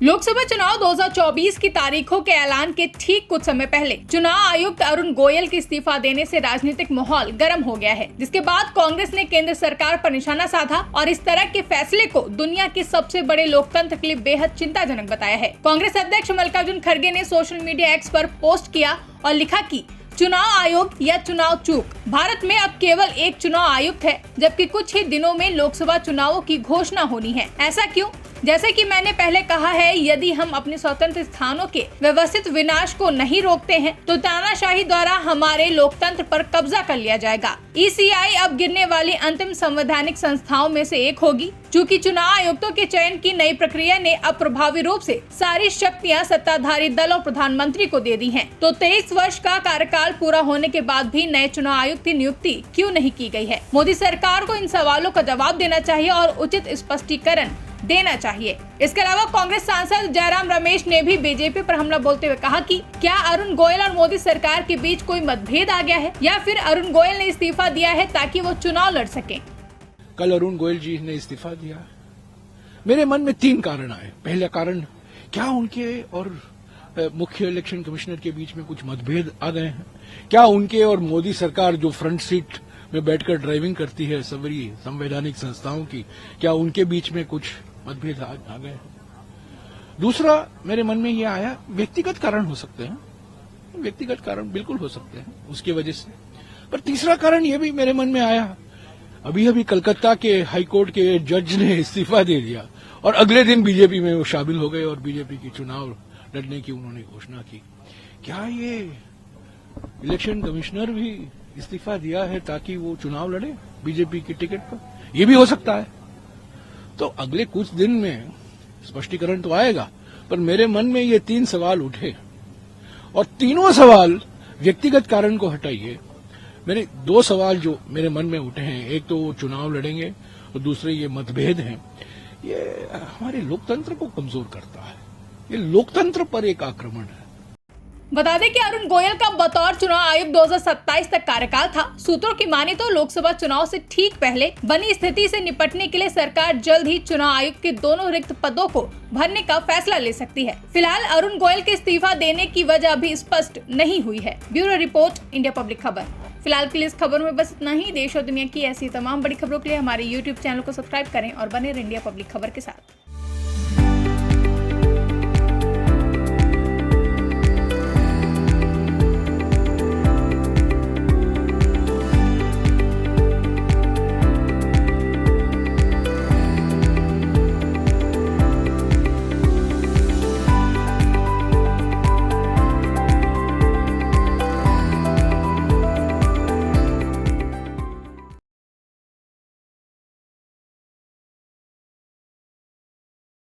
लोकसभा चुनाव 2024 की तारीखों के ऐलान के ठीक कुछ समय पहले चुनाव आयुक्त अरुण गोयल के इस्तीफा देने से राजनीतिक माहौल गर्म हो गया है, जिसके बाद कांग्रेस ने केंद्र सरकार पर निशाना साधा और इस तरह के फैसले को दुनिया के सबसे बड़े लोकतंत्र के लिए बेहद चिंताजनक बताया है। कांग्रेस अध्यक्ष मल्लिकार्जुन खड़गे ने सोशल मीडिया एक्स पर पोस्ट किया और लिखा कि चुनाव आयोग या चुनाव चूक, भारत में अब केवल एक चुनाव आयुक्त है, जबकि कुछ ही दिनों में लोकसभा चुनावों की घोषणा होनी है। ऐसा क्यों? जैसे कि मैंने पहले कहा है, यदि हम अपने स्वतंत्र स्थानों के व्यवस्थित विनाश को नहीं रोकते हैं तो तानाशाही द्वारा हमारे लोकतंत्र पर कब्जा कर लिया जाएगा। ईसीआई अब गिरने वाली अंतिम संवैधानिक संस्थाओं में से एक होगी। चूँकि चुनाव आयुक्तों के चयन की नई प्रक्रिया ने अब प्रभावी रूप से सारी शक्तियां सत्ताधारी दल और प्रधानमंत्री को दे दी हैं, तो 23 वर्ष का कार्यकाल पूरा होने के बाद भी नए चुनाव आयुक्त की नियुक्ति क्यों नहीं की गई है? मोदी सरकार को इन सवालों का जवाब देना चाहिए और उचित स्पष्टीकरण देना चाहिए। इसके अलावा कांग्रेस सांसद जयराम रमेश ने भी बीजेपी पर हमला बोलते हुए कहा कि क्या अरुण गोयल और मोदी सरकार के बीच कोई मतभेद आ गया है या फिर अरुण गोयल ने इस्तीफा दिया है ताकि वो चुनाव लड़ सके। कल अरुण गोयल जी ने इस्तीफा दिया। मेरे मन में 3 कारण आए। पहला कारण, क्या उनके और मुख्य इलेक्शन कमिश्नर के बीच में कुछ मतभेद आ गए हैं? क्या उनके और मोदी सरकार जो फ्रंट सीट में बैठकर ड्राइविंग करती है सभी संवैधानिक संस्थाओं की, क्या उनके बीच में कुछ मतभेद आ गए हैं? दूसरा मेरे मन में यह आया, व्यक्तिगत कारण हो सकते हैं, व्यक्तिगत कारण बिल्कुल हो सकते हैं उसकी वजह से। पर तीसरा कारण यह भी मेरे मन में आया, अभी कलकत्ता के हाईकोर्ट के जज ने इस्तीफा दे दिया और अगले दिन बीजेपी में वो शामिल हो गए और बीजेपी की चुनाव लड़ने की उन्होंने घोषणा की। क्या ये इलेक्शन कमिश्नर भी इस्तीफा दिया है ताकि वो चुनाव लड़े बीजेपी की टिकट पर? ये भी हो सकता है। तो अगले कुछ दिन में स्पष्टीकरण तो आएगा, पर मेरे मन में ये 3 सवाल उठे और तीनों सवाल व्यक्तिगत कारण को हटाइए। मेरे 2 सवाल जो मेरे मन में उठे हैं, एक तो वो चुनाव लड़ेंगे और दूसरे ये मतभेद हैं, ये हमारे लोकतंत्र को कमजोर करता है। ये लोकतंत्र पर एक आक्रमण है। बता दें कि अरुण गोयल का बतौर चुनाव आयुक्त 2027 तक कार्यकाल था। सूत्रों की माने तो लोकसभा चुनाव से ठीक पहले बनी स्थिति से निपटने के लिए सरकार जल्द ही चुनाव आयुक्त के दोनों रिक्त पदों को भरने का फैसला ले सकती है। फिलहाल अरुण गोयल के इस्तीफा देने की वजह अभी स्पष्ट नहीं हुई है। ब्यूरो रिपोर्ट, इंडिया पब्लिक खबर। फिलहाल के लिए इस खबर में बस इतना ही। देश और दुनिया की ऐसी तमाम बड़ी खबरों के लिए हमारे YouTube चैनल को सब्सक्राइब करें और बने रहिए इंडिया पब्लिक खबर के साथ।